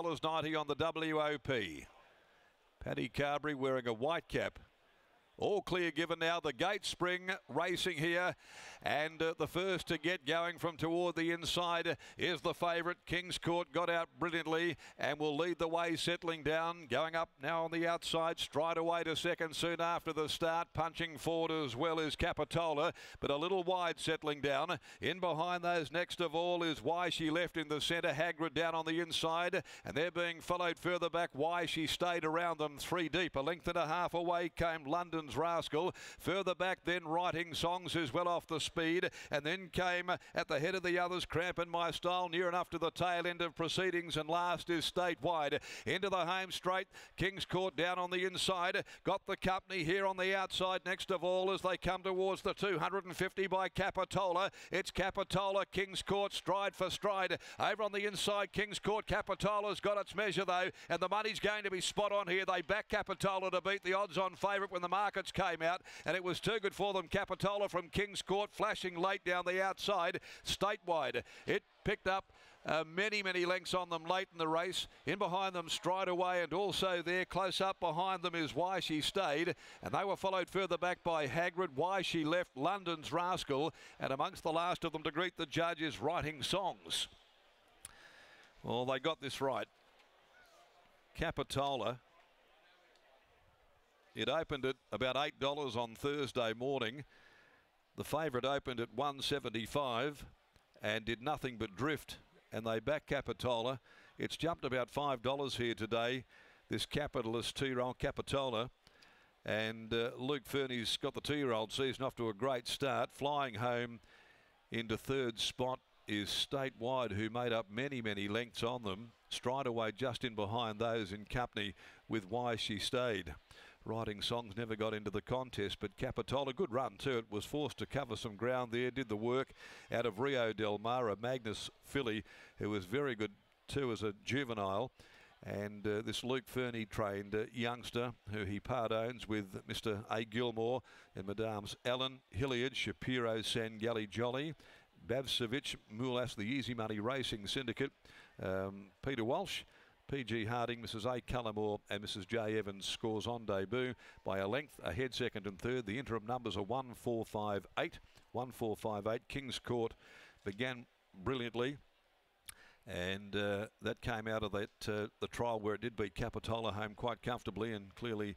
$3.90 on the WOP. Paddy Carberry wearing a white cap. All clear given now. The gate spring racing here. And the first to get going from toward the inside is the favourite. King's Court got out brilliantly and will lead the way, settling down. Going up now on the outside. Stride away to second soon after the start. Punching forward as well is Capitola, but a little wide settling down. In behind those next of all is Why She Left in the centre. Hagrid down on the inside. And they're being followed further back. Why She Stayed around them 3 deep. A length and a half away came London's Rascal. Further back then Writing Songs is well off the speed, and then came at the head of the others Crampin' My Style, near enough to the tail end of proceedings, and last is Statewide. Into the home straight, King's Court down on the inside, got the company here on the outside next of all as they come towards the 250 by Capitola. It's Capitola, King's Court, stride for stride. Over on the inside, King's Court, Capitola's got its measure though, and the money's going to be spot on here. They back Capitola to beat the odds-on favourite when the markets came out, and it was too good for them. Capitola from King's Court flashing late down the outside. Statewide, it picked up many lengths on them late in the race. In behind them Stride Away, and also there close up behind them is Why She Stayed, and they were followed further back by Hagrid, Why She Left, London's Rascal, and amongst the last of them to greet the judge is Writing Songs. Well, they got this right. Capitola, it opened at about $8 on Thursday morning. The favourite opened at $1.75 and did nothing but drift, and they backed Capitola. It's jumped about $5 here today, this capitalist 2-year-old Capitola. And Luke Fernie's got the 2-year-old season off to a great start. Flying home into third spot is Statewide, who made up many lengths on them. Stride Away just in behind those in company with Why She Stayed. Writing Songs never got into the contest, but Capitola, good run too. It was forced to cover some ground there, did the work out of Rio Del Mar, a Magnus filly who was very good too as a juvenile. And this Luke Fernie trained youngster who he part-owns with Mr. A. Gilmore and Madame's Ellen, Hilliard, Shapiro, Sangalli Jolly, Bavsevich, Mulas, the Easy Money Racing Syndicate, Peter Walsh, PG Harding, Mrs. A. Cullimore and Mrs. J. Evans scores on debut by a length ahead second and third. The interim numbers are 1-4-5-8. 1-4-5-8. King's Court began brilliantly, and that came out of that the trial where it did beat Capitola home quite comfortably, and clearly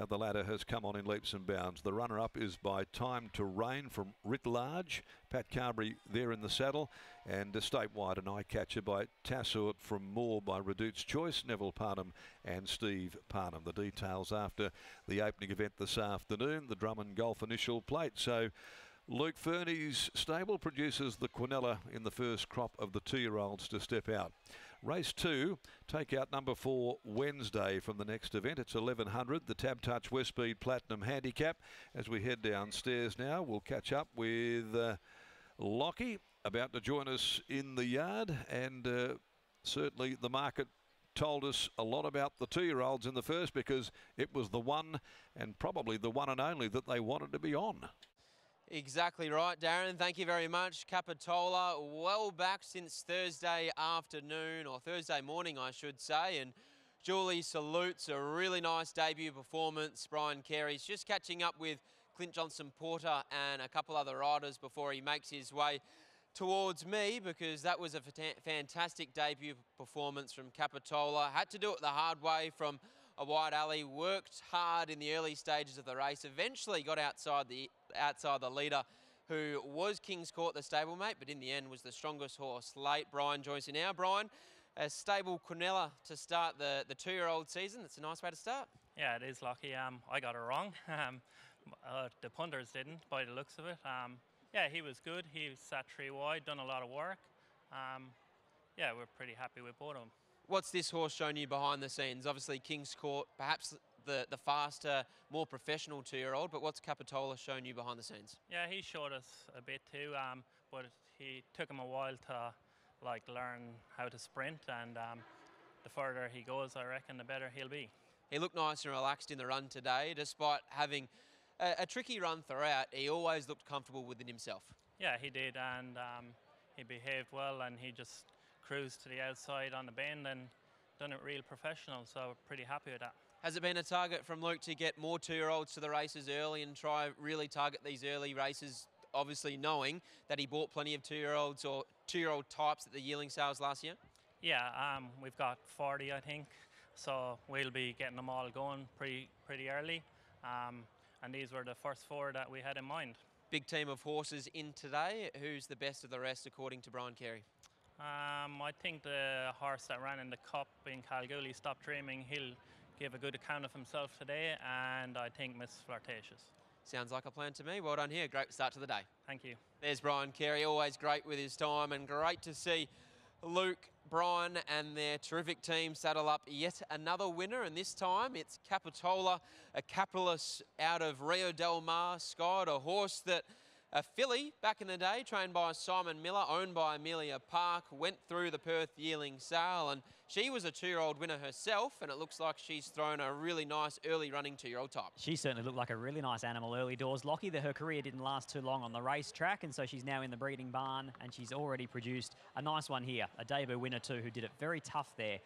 the ladder has come on in leaps and bounds. The runner-up is by Time to Rain from Writ Large. Pat Carberry there in the saddle, and Statewide, an eye-catcher by Tassert from Moore by Redute's Choice, Neville Parnham and Steve Parnham. The details after the opening event this afternoon, the Drummond Golf Initial Plate. So Luke Fernie's stable produces the Quinella in the first crop of the 2-year-olds to step out. Race 2, take out number 4 Wednesday from the next event. It's 1100, the Tab Touch Westspeed Platinum Handicap. As we head downstairs now, we'll catch up with Lockie, about to join us in the yard, and certainly the market told us a lot about the 2-year-olds in the first, because it was the one and probably the one and only that they wanted to be on. Exactly right, Darren. Thank you very much. Capitola, well back since Thursday afternoon, or Thursday morning, I should say. And Julie salutes a really nice debut performance. Brian Carey's just catching up with Clint Johnson-Porter and a couple other riders before he makes his way towards me, because that was a fantastic debut performance from Capitola. Had to do it the hard way from a wide alley, worked hard in the early stages of the race, eventually got outside the leader, who was King's Court, the stablemate, but in the end was the strongest horse late. Brian joins you now. Brian, a stable Quinella to start the 2-year-old season. That's a nice way to start. Yeah, it is, Lockie. I got it wrong. The punters didn't, by the looks of it. Yeah, he was good. He sat 3 wide, done a lot of work. Yeah, we're pretty happy with both of them. What's this horse shown you behind the scenes? Obviously King's Court, perhaps the faster, more professional 2-year-old, but what's Capitola shown you behind the scenes? Yeah, he showed us a bit too, but he took him a while to learn how to sprint, and the further he goes, I reckon, the better he'll be. He looked nice and relaxed in the run today, despite having a tricky run throughout. He always looked comfortable within himself. Yeah, he did, and he behaved well, and he just cruised to the outside on the bend and done it real professional, so pretty happy with that. Has it been a target from Luke to get more 2-year-olds to the races early and try really target these early races, obviously knowing that he bought plenty of 2-year-olds or 2-year-old types at the yearling sales last year? Yeah, we've got 40, I think, so we'll be getting them all going pretty early. And these were the first 4 that we had in mind. Big team of horses in today. Who's the best of the rest according to Brian Carey? I think the horse that ran in the Cup in Kalgoorlie, Stop Dreaming, he'll give a good account of himself today, and I think Miss Flirtatious. Sounds like a plan to me. Well done here. Great start to the day. Thank you. There's Brian Carey, always great with his time, and great to see Luke, Brian and their terrific team saddle up yet another winner, and this time it's Capitola, a capitalist out of Rio Del Mar, Scott, a horse that a filly back in the day, trained by Simon Miller, owned by Amelia Park, went through the Perth yearling sale, and she was a 2-year-old winner herself, and it looks like she's thrown a really nice early running 2-year-old type. She certainly looked like a really nice animal early doors. Lucky that her career didn't last too long on the racetrack, and so she's now in the breeding barn, and she's already produced a nice one here, a debut winner too, who did it very tough there.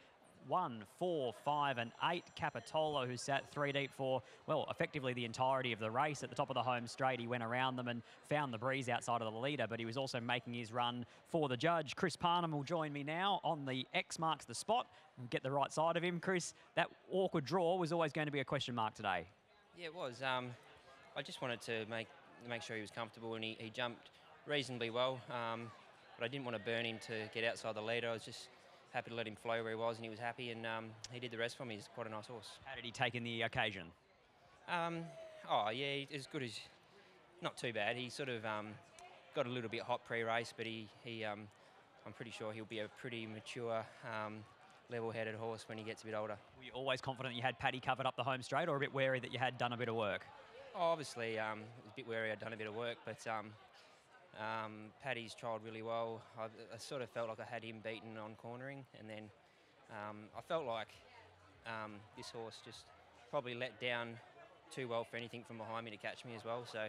1, 4, 5 and 8. Capitola, who sat 3 deep for, well, effectively the entirety of the race. At the top of the home straight, he went around them and found the breeze outside of the leader, but he was also making his run for the judge. Chris Parnham will join me now on the X marks the spot. We'll get the right side of him. Chris, that awkward draw was always going to be a question mark today. Yeah, it was. I just wanted to make sure he was comfortable, and he jumped reasonably well, but I didn't want to burn him to get outside the leader. I was just happy to let him flow where he was, and he was happy, and he did the rest for me. He's quite a nice horse. How did he take in the occasion? Oh, yeah, as good as, not too bad. He sort of got a little bit hot pre-race, but I'm pretty sure he'll be a pretty mature, level-headed horse when he gets a bit older. Were you always confident you had Paddy covered up the home straight, or a bit wary that you had done a bit of work? Oh, obviously, I was a bit wary I'd done a bit of work, but Paddy's trialled really well. I sort of felt like I had him beaten on cornering, and then I felt like this horse just probably let down too well for anything from behind me to catch me as well. So,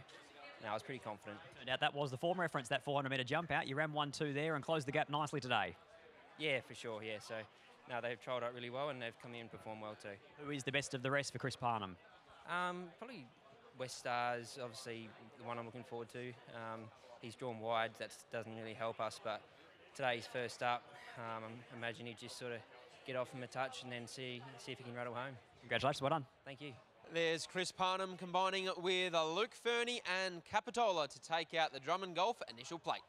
no, I was pretty confident. Turned out that was the form reference, that 400-metre jump out. You ran 1-2 there and closed the gap nicely today. Yeah, for sure, yeah. So, no, they've trialled out really well, and they've come in and performed well too. Who is the best of the rest for Chris Parnham? Probably West Stars, obviously the one I'm looking forward to. He's drawn wide, that doesn't really help us, but today's first up. I imagine he'd just sort of get off him a touch and then see if he can rattle home. Congratulations, well done. Thank you. There's Chris Parnham combining with Luke Fernie and Capitola to take out the Drummond Golf initial plate.